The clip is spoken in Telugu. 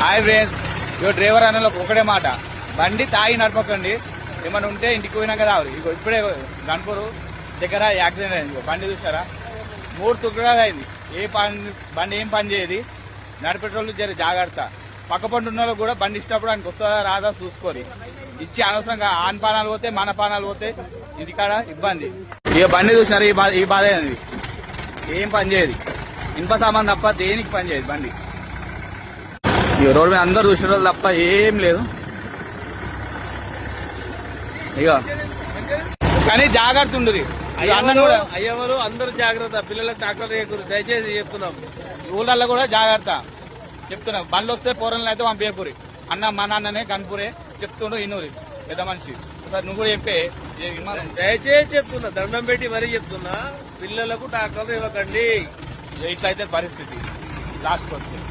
హాయ్ ఫ్రెండ్స్, ఇగో డ్రైవర్ అన్నలో ఒకటే మాట, బండి తాగి నడపకండి, ఏమైనా ఉంటే ఇంటికి పోయినాక రావాలి. ఇగో ఇప్పుడే గన్పూర్ దగ్గర యాక్సిడెంట్ అయింది. ఇగో బండి చూసారా, 3 తుక్కుడాలు అయింది. బండి ఏం పని చేయదు. నడిపేటోళ్ళు జర జాగ్రత్త. పక్క పంట ఉన్న వాళ్ళు కూడా బండి ఇష్టప్పుడు ఆయనకు వస్తుందా రాదా చూసుకోరి. ఇచ్చి అనవసరంగా ఆన్ పానాలు పోతే మన పానాలు పోతే ఇంటికాడ ఇబ్బంది. ఇక బండి చూసినారు, ఈ బాధ అయింది. ఏం పని చేయదు, ఇనుప సామాన్ తప్ప దేనికి పని చేయదు బండి. ఇక రోడ్డు మీద అందరు చూసిన రోజులు తప్ప ఏం లేదు. ఇక కానీ జాగ్రత్త ఉండదు. అయ్యవారు అందరూ జాగ్రత్త, పిల్లలకు డాక్టర్ దయచేసి చెప్తున్నాం. ఊళ్ళల్లో కూడా జాగ్రత్త చెప్తున్నాం. బండ్లు వస్తే పోరలను అయితే పంపేపురి. అన్న మా నాన్ననే కనుపూరే చెప్తుండు ఇన్నూరి పెద్ద మనిషి. నువ్వు కూడా చెప్పే, దయచేసి చెప్తున్నా, దండం పెట్టి మరీ చెప్తున్నా, పిల్లలకు డాక్టర్లు ఇవ్వకండి. ఇట్లయితే పరిస్థితి లాస్ట్ వస్తుంది.